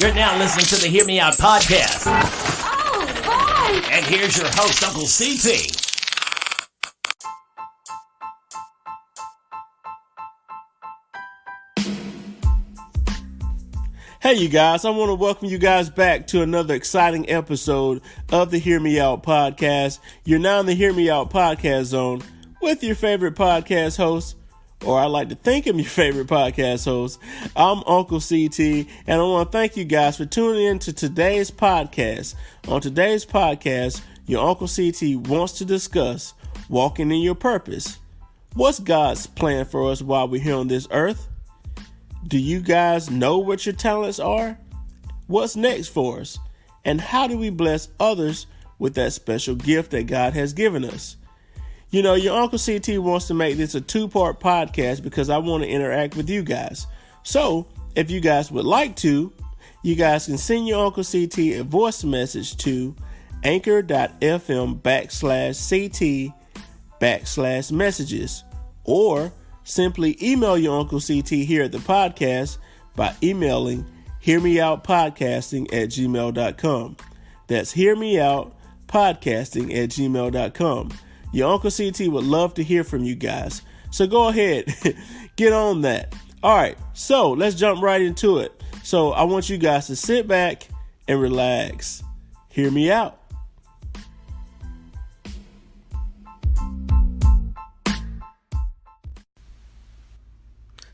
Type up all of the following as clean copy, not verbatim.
You're now listening to the Hear Me Out podcast. Oh, boy! And here's your host, Uncle CT. Hey, you guys, I want to welcome you guys back to another exciting episode of the Hear Me Out podcast. You're now in the Hear Me Out podcast zone with your favorite podcast host, or I like to think I'm your favorite podcast host. I'm Uncle CT, and I want to thank you guys for tuning in to today's podcast. On today's podcast, your Uncle CT wants to discuss walking in your purpose. What's God's plan for us while we're here on this earth? Do you guys know what your talents are? What's next for us? And how do we bless others with that special gift that God has given us? You know, your Uncle CT wants to make this a two-part podcast because I want to interact with you guys. So, if you guys would like to, you guys can send your Uncle CT a voice message to anchor.fm/CT/messages, or simply email your Uncle CT here at the podcast by emailing hearmeoutpodcasting@gmail.com. That's hearmeoutpodcasting@gmail.com. Your Uncle CT would love to hear from you guys. So go ahead, get on that. All right, so let's jump right into it. So I want you guys to sit back and relax. Hear me out.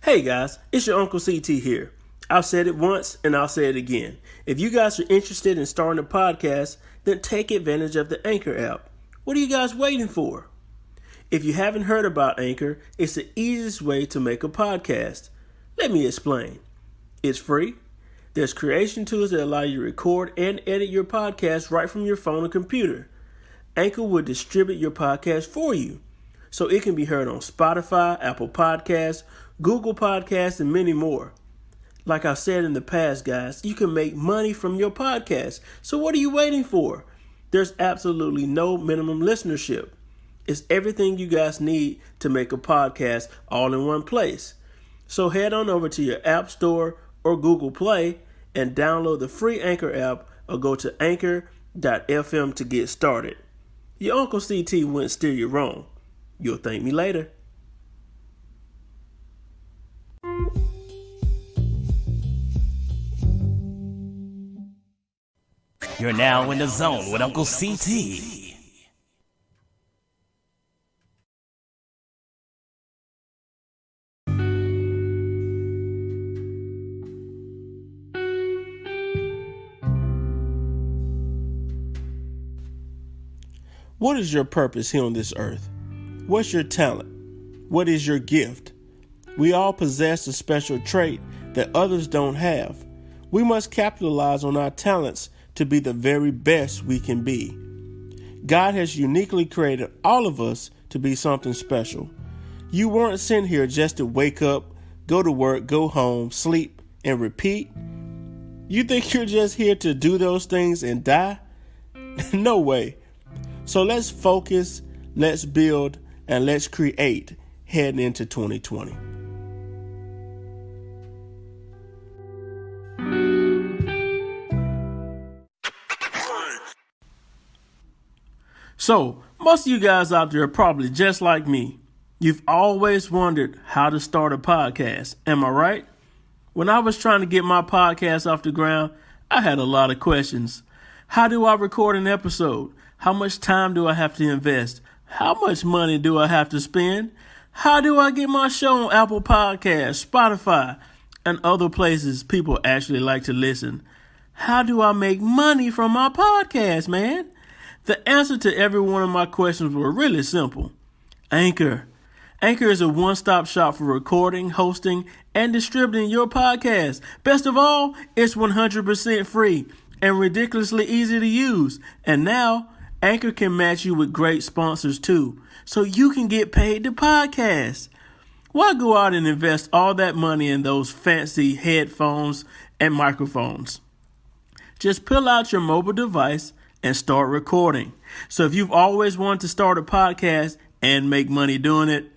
Hey guys, it's your Uncle CT here. I've said it once and I'll say it again. If you guys are interested in starting a podcast, then take advantage of the Anchor app. What are you guys waiting for? If you haven't heard about Anchor, it's the easiest way to make a podcast. Let me explain. It's free. There's creation tools that allow you to record and edit your podcast right from your phone or computer. Anchor will distribute your podcast for you, so it can be heard on Spotify, Apple Podcasts, Google Podcasts, and many more. Like I said in the past, guys, you can make money from your podcast. So what are you waiting for? There's absolutely no minimum listenership. It's everything you guys need to make a podcast all in one place. So head on over to your App Store or Google Play and download the free Anchor app, or go to anchor.fm to get started. Your Uncle CT wouldn't steer you wrong. You'll thank me later. You're now in the zone with Uncle CT. What is your purpose here on this earth? What's your talent? What is your gift? We all possess a special trait that others don't have. We must capitalize on our talents to be the very best we can be. God has uniquely created all of us to be something special. You weren't sent here just to wake up, go to work, go home, sleep, and repeat. You think you're just here to do those things and die? No way. So let's focus, let's build, and let's create heading into 2020. So, most of you guys out there are probably just like me. You've always wondered how to start a podcast. Am I right? When I was trying to get my podcast off the ground, I had a lot of questions. How do I record an episode? How much time do I have to invest? How much money do I have to spend? How do I get my show on Apple Podcasts, Spotify, and other places people actually like to listen? How do I make money from my podcast, man? The answer to every one of my questions were really simple. Anchor. Anchor is a one-stop shop for recording, hosting, and distributing your podcast. Best of all, it's 100% free and ridiculously easy to use. And now, Anchor can match you with great sponsors too, so you can get paid to podcast. Why go out and invest all that money in those fancy headphones and microphones? Just pull out your mobile device and start recording. So if you've always wanted to start a podcast and make money doing it,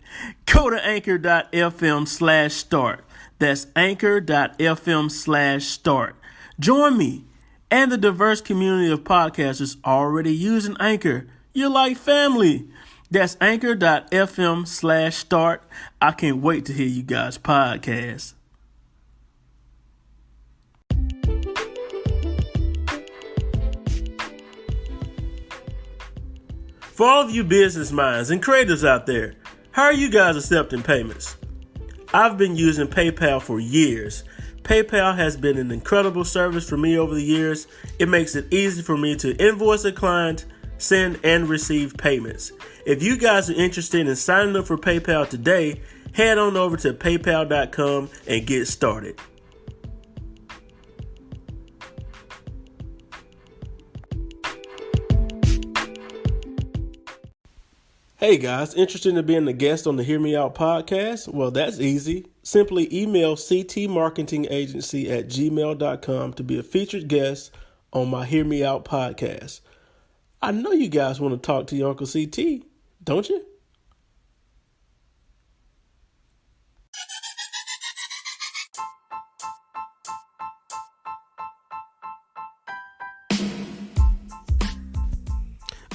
go to anchor.fm/start. That's anchor.fm/start. Join me and the diverse community of podcasters already using Anchor. You're like family. That's anchor.fm/start. I can't wait to hear you guys' podcast. For all of you business minds and creators out there, how are you guys accepting payments? I've been using PayPal for years. PayPal has been an incredible service for me over the years. It makes it easy for me to invoice a client, send and receive payments. If you guys are interested in signing up for PayPal today, head on over to paypal.com and get started. Hey guys, interested in being a guest on the Hear Me Out podcast? Well, that's easy. Simply email ctmarketingagency@gmail.com to be a featured guest on my Hear Me Out podcast. I know you guys want to talk to your Uncle CT, don't you?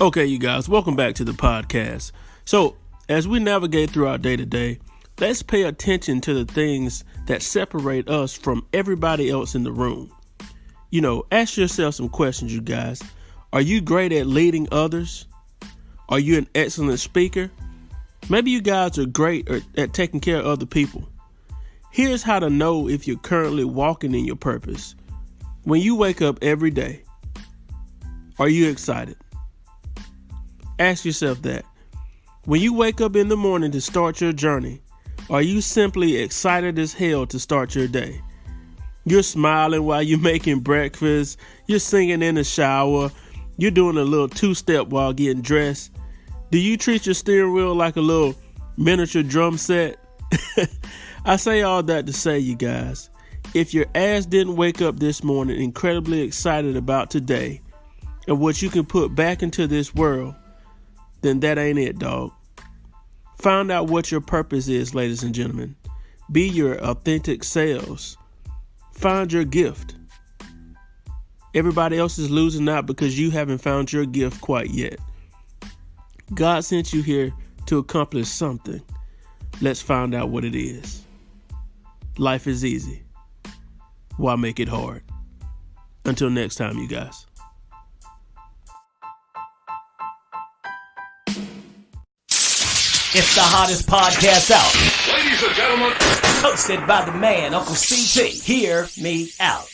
Okay, you guys, welcome back to the podcast. So, as we navigate through our day-to-day, let's pay attention to the things that separate us from everybody else in the room. You know, ask yourself some questions, you guys. Are you great at leading others? Are you an excellent speaker? Maybe you guys are great at taking care of other people. Here's how to know if you're currently walking in your purpose. When you wake up every day, are you excited? Ask yourself that. When you wake up in the morning to start your journey, are you simply excited as hell to start your day? You're smiling while you're making breakfast, you're singing in the shower, you're doing a little two-step while getting dressed. Do you treat your steering wheel like a little miniature drum set? I say all that to say, you guys, if your ass didn't wake up this morning incredibly excited about today and what you can put back into this world, then that ain't it, dog. Find out what your purpose is, ladies and gentlemen. Be your authentic selves. Find your gift. Everybody else is losing out because you haven't found your gift quite yet. God sent you here to accomplish something. Let's find out what it is. Life is easy. Why make it hard? Until next time, you guys. It's the hottest podcast out. Ladies and gentlemen, Hosted by the man, Uncle CT. Hear me out.